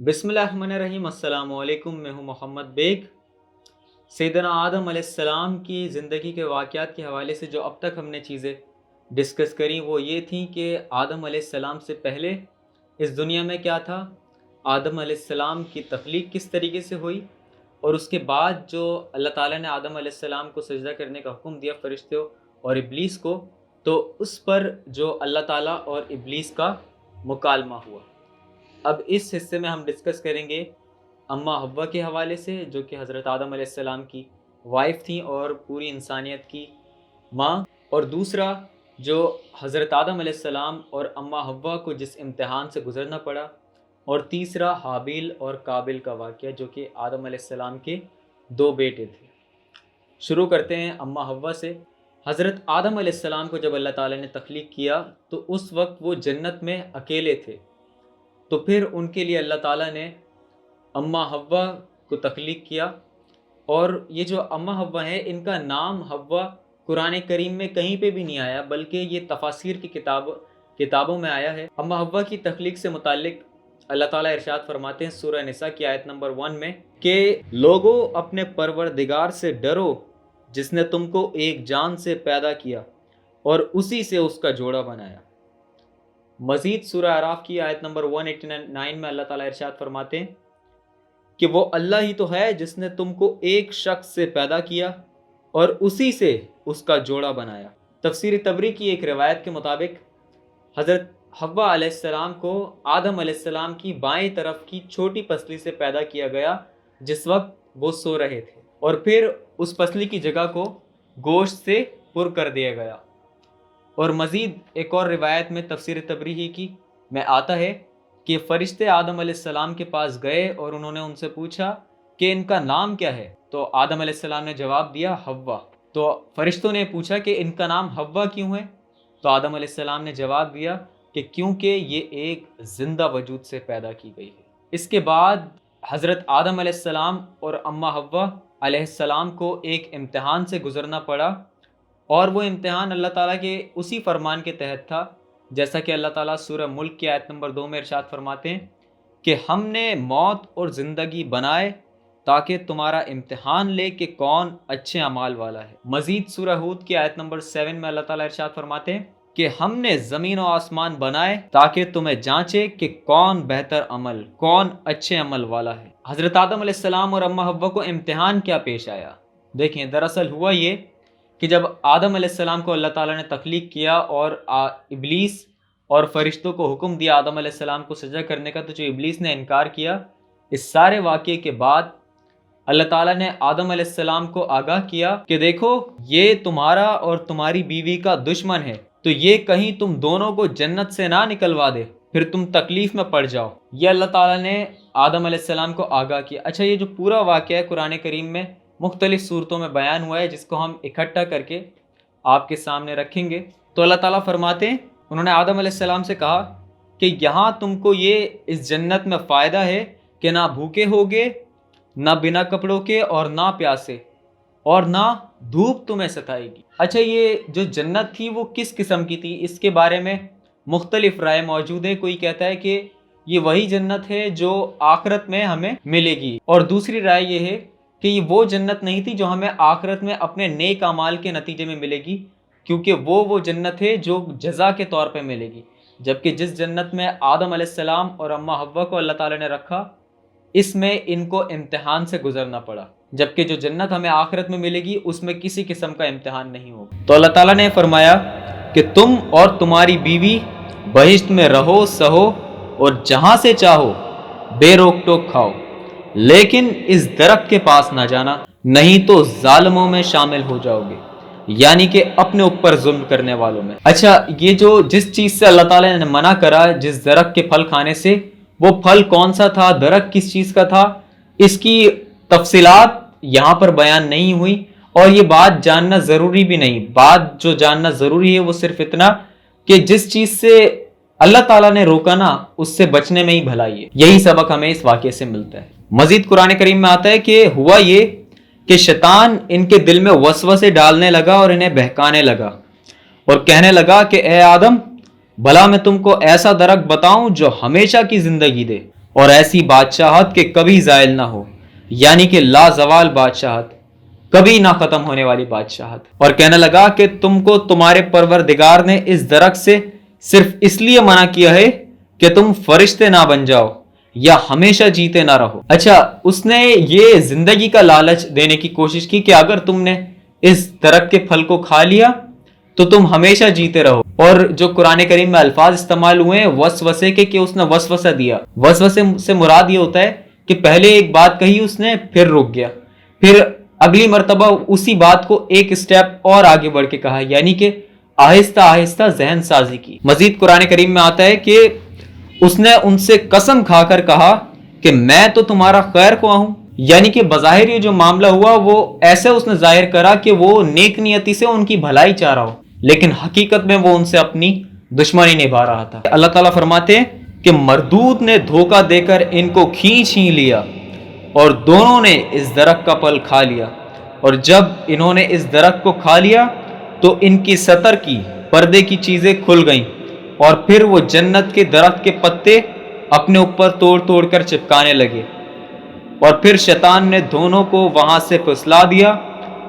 बिस्मिल्लाहिर्रहमानिर्रहीम। अस्सलाम वालेकुम। मैं हूँ मोहम्मद बेग। सैयदना आदम अलैहिस्सलाम की ज़िंदगी के वाक़यात के हवाले से जो अब तक हमने चीज़ें डिस्कस करी वो ये थी कि आदम अलैहिस्सलाम से पहले इस दुनिया में क्या था, आदम अलैहिस्सलाम की तख्लीक किस तरीके से हुई, और उसके बाद जो अल्लाह ताला ने आदम अलैहिस्सलाम को सजदा करने का हुक्म दिया फ़रिश्तों और इब्लीस को, तो उस पर जो अल्लाह ताला और इब्लीस का मुकालमा हुआ। अब इस हिस्से में हम डिस्कस करेंगे अम्मा हव्वा के हवाले से, जो कि हज़रत आदम अलैहिस्सलाम की वाइफ थी और पूरी इंसानियत की माँ, और दूसरा जो हज़रत आदम अलैहिस्सलाम और अम्मा हव्वा को जिस इम्तिहान से गुज़रना पड़ा, और तीसरा हाबिल और काबिल का वाक़या जो कि आदम अलैहिस्सलाम के दो बेटे थे। शुरू करते हैं अम्मा हव्वा से। हज़रत आदम अलैहिस्सलाम को जब अल्लाह ताला ने तख्लीक किया तो उस वक्त वो जन्नत में अकेले थे, तो फिर उनके लिए अल्लाह ताला ने अम्मा हव्वा को तख्लीक किया। और ये जो अम्मा हव्वा है, इनका नाम हव्वा कुरान करीम में कहीं पे भी नहीं आया, बल्कि ये तफासिर की किताबों में आया है। अम्मा हव्वा की तख्लीक से मुताल्लिक अल्लाह ताला इरशाद फरमाते हैं सूरह निसा की आयत नंबर 1 में कि लोगों अपने परवरदिगार से डरो जिसने तुमको एक जान से पैदा किया और उसी से उसका जोड़ा बनाया। मज़ीद सूरह आराफ की आयत नंबर 189 में अल्लाह ताला इरशाद फरमाते हैं कि वो अल्लाह ही तो है जिसने तुमको एक शख्स से पैदा किया और उसी से उसका जोड़ा बनाया। तफसीर तबरी की एक रिवायत के मुताबिक हज़रत हव्वा अलैहिस्सलाम को आदम अलैहिस्सलाम की बाएं तरफ की छोटी पसली से पैदा किया गया जिस वक्त वो सो रहे थे, और फिर उस पसली की जगह को गोश्त से पुर कर दिया गया। और मज़ीद एक और रिवायत में तफसीर तबरी की में आता है कि फ़रिश्ते आदम अलैहिस्सलाम के पास गए और उन्होंने उनसे पूछा कि इनका नाम क्या है, तो आदम अलैहिस्सलाम ने जवाब दिया हव्वा। तो फ़रिश्तों ने पूछा कि इनका नाम हव्वा क्यों है, तो आदम अलैहिस्सलाम ने जवाब दिया कि क्योंकि ये एक ज़िंदा वजूद से पैदा की गई है। इसके बाद हज़रत आदम अलैहिस्सलाम और अम्मा हव्वा अलैहिस्सलाम को एक इम्तिहान से गुज़रना पड़ा, और वो इम्तिहान अल्लाह ताला के उसी फरमान के तहत था जैसा कि अल्लाह ताला सूरह मुल्क की आयत नंबर 2 में इरशाद फरमाते हैं कि हमने मौत और ज़िंदगी बनाए ताकि तुम्हारा इम्तिहान ले कि कौन अच्छे अमाल वाला है। मज़ीद सूरह हूद की आयत नंबर 7 में अल्लाह ताला इरशाद फरमाते हैं कि हमने ज़मीन और आसमान बनाए ताकि तुम्हें जांचे कि कौन बेहतर अमल, कौन अच्छे अमल वाला है। हज़रत आदम अलैहिस्सलाम और अम्मा हव्वा को इम्तिहान क्या पेश आया? देखें, दरअसल हुआ ये कि जब आदम अलैहिस्सलाम को अल्लाह ताला ने तख्लीक किया और इब्लीस और फ़रिश्तों को हुक्म दिया आदम अलैहिस्सलाम को सजदा करने का, तो जो इब्लीस ने इनकार किया, इस सारे वाक़े के बाद अल्लाह ताला ने आदम अलैहिस्सलाम को आगाह किया कि देखो ये तुम्हारा और तुम्हारी बीवी का दुश्मन है, तो ये कहीं तुम दोनों को जन्नत से ना निकलवा दे, फिर तुम तकलीफ़ में पड़ जाओ। ये अल्लाह ताला ने आदम अलैहिस्सलाम को आगाह किया। अच्छा, ये जो पूरा वाक़या है कुरान करीम में मुख्तलिफ़ सूरतों में बयान हुआ है, जिसको हम इकट्ठा करके आपके सामने रखेंगे। तो अल्लाह ताला फरमाते हैं, उन्होंने आदम अलैहिस्सलाम से कहा कि यहाँ तुमको ये इस जन्नत में फ़ायदा है कि ना भूखे होगे, ना बिना कपड़ों के, और ना प्यासे, और ना धूप तुम्हें सताएगी। अच्छा, ये जो जन्नत थी वो किस किस्म की थी, इसके बारे में मुख्तलिफ़ राय मौजूद है। कोई कहता है कि ये वही जन्नत है जो आखिरत में हमें मिलेगी, और दूसरी राय ये है कि ये वो जन्नत नहीं थी जो हमें आखिरत में अपने नेक अमाल के नतीजे में मिलेगी, क्योंकि वो जन्नत है जो जज़ा के तौर पे मिलेगी। जबकि जिस जन्नत में आदम अलैहिस्सलाम और अम्मा हव्वा को अल्लाह ताला ने रखा, इसमें इनको इम्तिहान से गुजरना पड़ा, जबकि जो जन्नत हमें आखिरत में मिलेगी उसमें किसी किस्म का इम्तिहान नहीं होगा। तो अल्लाह ताला ने फरमाया कि तुम और तुम्हारी बीवी बहिश्त में रहो, सहो, और जहाँ से चाहो बेरोक टोक खाओ, लेकिन इस दरख्त के पास ना जाना, नहीं तो जालिमों में शामिल हो जाओगे, यानी कि अपने ऊपर जुल्म करने वालों में। अच्छा, ये जो जिस चीज़ से अल्लाह ताला ने मना करा, जिस दरख्त के फल खाने से, वो फल कौन सा था, दरख्त किस चीज़ का था, इसकी तफसीलात यहाँ पर बयान नहीं हुई, और ये बात जानना ज़रूरी भी नहीं। बात जो जानना ज़रूरी है वो सिर्फ इतना कि जिस चीज़ से अल्लाह ताला ने रोका ना, उससे बचने में ही भलाई है। यही सबक हमें इस वाक़े से मिलता है। मज़ीद कुरान करीम में आता है कि हुआ ये कि शैतान इनके दिल में वसवसे डालने लगा और इन्हें बहकाने लगा, और कहने लगा कि ए आदम, भला मैं तुमको ऐसा दरख्त बताऊं जो हमेशा की जिंदगी दे اور ایسی بادشاہت کہ کبھی زائل نہ ہو، یعنی کہ لا زوال بادشاہت، کبھی نہ ختم ہونے والی بادشاہت۔ اور کہنے لگا کہ تم کو تمہارے پروردگار نے اس درخت سے صرف اس لیے منع کیا ہے کہ تم فرشتے نہ بن جاؤ یا ہمیشہ جیتے نہ رہو۔ اچھا، اس نے یہ زندگی کا لالچ دینے کی کوشش کی کہ اگر تم نے اس درخت کے پھل کو کھا لیا تو تم ہمیشہ جیتے رہو۔ اور جو قرآن کریم میں الفاظ استعمال ہوئے ہیں وسوسے کے، کہ اس نے وسوسہ دیا، وسوسے سے مراد یہ ہوتا ہے کہ پہلے ایک بات کہی اس نے، پھر رک گیا، پھر اگلی مرتبہ اسی بات کو ایک سٹیپ اور آگے بڑھ کے کہا، یعنی کہ آہستہ آہستہ ذہن سازی کی۔ مزید قرآن کریم میں آتا ہے کہ اس نے ان سے قسم کھا کر کہا کہ میں تو تمہارا خیر خواہ ہوں، یعنی کہ بظاہر یہ جو معاملہ ہوا وہ ایسے اس نے ظاہر کرا کہ وہ نیک نیتی سے ان کی بھلائی چاہ رہا ہو، لیکن حقیقت میں وہ ان سے اپنی دشمنی نبھا رہا تھا۔ اللہ تعالیٰ فرماتے ہیں کہ مردود نے دھوکہ دے کر ان کو کھینچ ہی لیا اور دونوں نے اس درخت کا پھل کھا لیا، اور جب انہوں نے اس درخت کو کھا لیا تو ان کی سطر کی پردے کی چیزیں کھل گئیں، اور پھر وہ جنت کے درخت کے پتے اپنے اوپر توڑ توڑ کر چپکانے لگے، اور پھر شیطان نے دونوں کو وہاں سے پھسلا دیا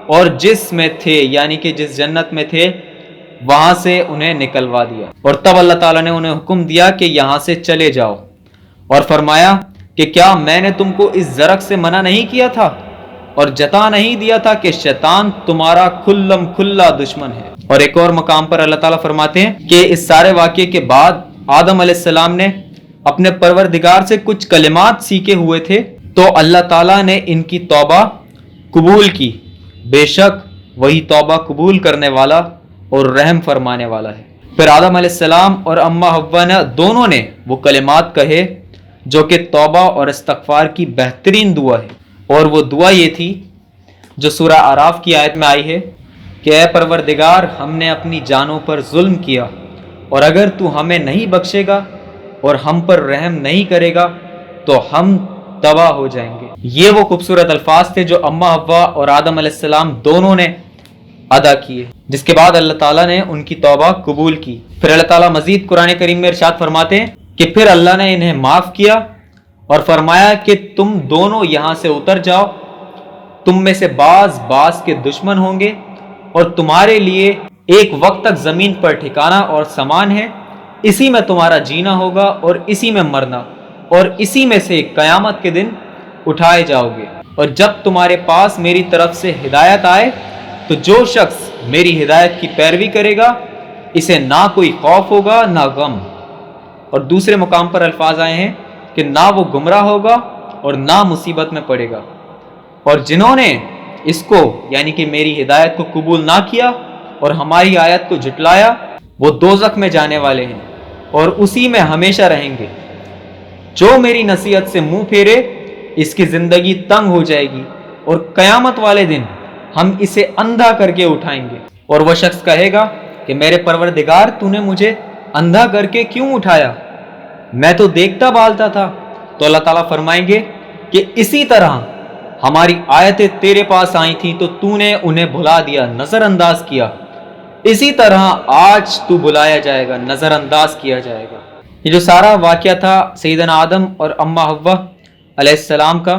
اور جس میں تھے، یعنی کہ جس جنت میں تھے وہاں سے انہیں نکلوا دیا۔ اور تب اللہ تعالیٰ نے انہیں حکم دیا کہ یہاں سے چلے جاؤ، اور فرمایا کہ کیا میں نے تم کو اس درخت سے منع نہیں کیا تھا اور جتا نہیں دیا تھا کہ شیطان تمہارا کھلم کھلا دشمن ہے۔ اور ایک اور مقام پر اللہ تعالیٰ فرماتے ہیں کہ اس سارے واقعے کے بعد آدم علیہ السلام نے اپنے پروردگار سے کچھ کلمات سیکھے ہوئے تھے، تو اللہ تعالیٰ نے ان کی توبہ قبول کی، بے شک وہی توبہ قبول کرنے والا اور رحم فرمانے والا ہے۔ پھر آدم علیہ السلام اور اماں حوا نے دونوں نے وہ کلمات کہے جو کہ توبہ اور استغفار کی بہترین دعا ہے، اور وہ دعا یہ تھی جو سورہ اعراف کی آیت میں آئی ہے کہ اے پروردگار، ہم نے اپنی جانوں پر ظلم کیا، اور اگر تو ہمیں نہیں بخشے گا اور ہم پر رحم نہیں کرے گا تو ہم تباہ ہو جائیں گے۔ یہ وہ خوبصورت الفاظ تھے جو اماں حوا اور آدم علیہ السلام دونوں نے ادا کیے، جس کے بعد اللہ تعالیٰ نے ان کی توبہ قبول کی۔ پھر اللہ تعالیٰ مزید قرآن کریم میں ارشاد فرماتے ہیں کہ پھر اللہ نے انہیں معاف کیا اور فرمایا کہ تم دونوں یہاں سے اتر جاؤ، تم میں سے بعض کے دشمن ہوں گے، اور تمہارے لیے ایک وقت تک زمین پر ٹھکانہ اور سامان ہے، اسی میں تمہارا جینا ہوگا اور اسی میں مرنا، اور اسی میں سے قیامت کے دن اٹھائے جاؤ گے۔ اور جب تمہارے پاس میری طرف سے ہدایت آئے تو جو شخص میری ہدایت کی پیروی کرے گا اسے نہ کوئی خوف ہوگا نہ غم، اور دوسرے مقام پر الفاظ آئے ہیں کہ نہ وہ گمراہ ہوگا اور نہ مصیبت میں پڑے گا۔ اور جنہوں نے اس کو یعنی کہ میری ہدایت کو قبول نہ کیا اور ہماری آیت کو جھٹلایا وہ دوزخ میں جانے والے ہیں اور اسی میں ہمیشہ رہیں گے۔ جو میری نصیحت سے منہ پھیرے اس کی زندگی تنگ ہو جائے گی، اور قیامت والے دن ہم اسے اندھا کر کے اٹھائیں گے، اور وہ شخص کہے گا کہ میرے پروردگار تو نے مجھے اندھا کر کے کیوں اٹھایا، میں تو دیکھتا بالتا تھا۔ تو اللہ تعالیٰ فرمائیں گے کہ اسی طرح ہماری آیتیں تیرے پاس آئی تھیں تو تو نے انہیں بھلا دیا، نظر انداز کیا، اسی طرح آج تو بلایا جائے گا، نظر انداز کیا جائے گا۔ یہ جو سارا واقعہ تھا سیدنا آدم اور اماں حوا علیہ السلام کا،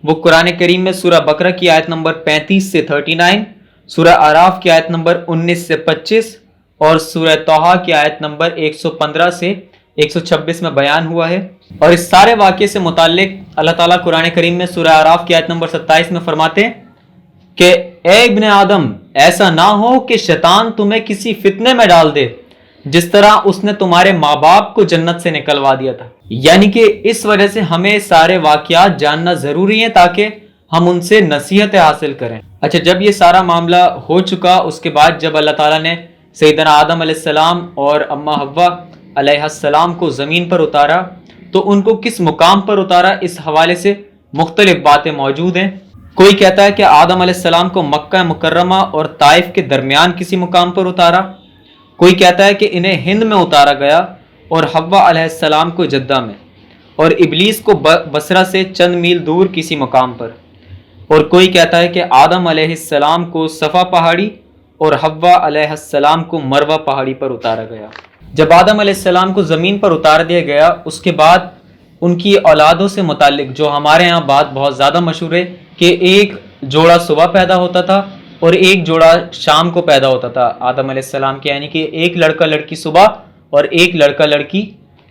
وہ قرآن کریم میں سورہ بقرہ کی آیت نمبر 35 سے 39، سورہ اعراف کی آیت نمبر 19 سے 25 اور سورہ طٰہٰ کی آیت نمبر 115 سے 126 میں بیان ہوا ہے۔ اور اس سارے واقعے سے متعلق اللہ تعالیٰ قرآن کریم میں سورہ اعراف کی آیت نمبر 27 میں فرماتے ہیں کہ اے ابن آدم، ایسا نہ ہو کہ شیطان تمہیں کسی فتنے میں ڈال دے جس طرح اس نے تمہارے ماں باپ کو جنت سے نکلوا دیا تھا۔ یعنی کہ اس وجہ سے ہمیں سارے واقعات جاننا ضروری ہیں تاکہ ہم ان سے نصیحتیں حاصل کریں۔ اچھا، جب یہ سارا معاملہ ہو چکا، اس کے بعد جب اللہ تعالیٰ نے سیدنا آدم علیہ السلام اور اماں حوا علیہ السلام کو زمین پر اتارا تو ان کو کس مقام پر اتارا، اس حوالے سے مختلف باتیں موجود ہیں۔ کوئی کہتا ہے کہ آدم علیہ السلام کو مکہ مکرمہ اور طائف کے درمیان کسی مقام پر اتارا، کوئی کہتا ہے کہ انہیں ہند میں اتارا گیا اور حوا علیہ السلام کو جدہ میں، اور ابلیس کو بصرہ سے چند میل دور کسی مقام پر، اور کوئی کہتا ہے کہ آدم علیہ السلام کو صفا پہاڑی اور حوا علیہ السلام کو مروہ پہاڑی پر اتارا گیا۔ جب آدم علیہ السلام کو زمین پر اتار دیا گیا، اس کے بعد ان کی اولادوں سے متعلق جو ہمارے ہاں بات بہت زیادہ مشہور ہے کہ ایک جوڑا صبح پیدا ہوتا تھا اور ایک جوڑا شام کو پیدا ہوتا تھا آدم علیہ السلام کے، یعنی کہ ایک لڑکا لڑکی صبح اور ایک لڑکا لڑکی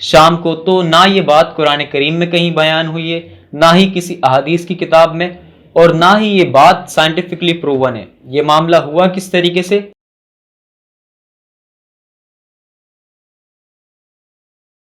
شام کو. تو نہ یہ بات قرآن کریم میں کہیں بیان ہوئی ہے، نہ ہی کسی احادیث کی کتاب میں، اور نہ ہی یہ بات سائنٹیفکلی پروون ہے. یہ معاملہ ہوا کس طریقے سے؟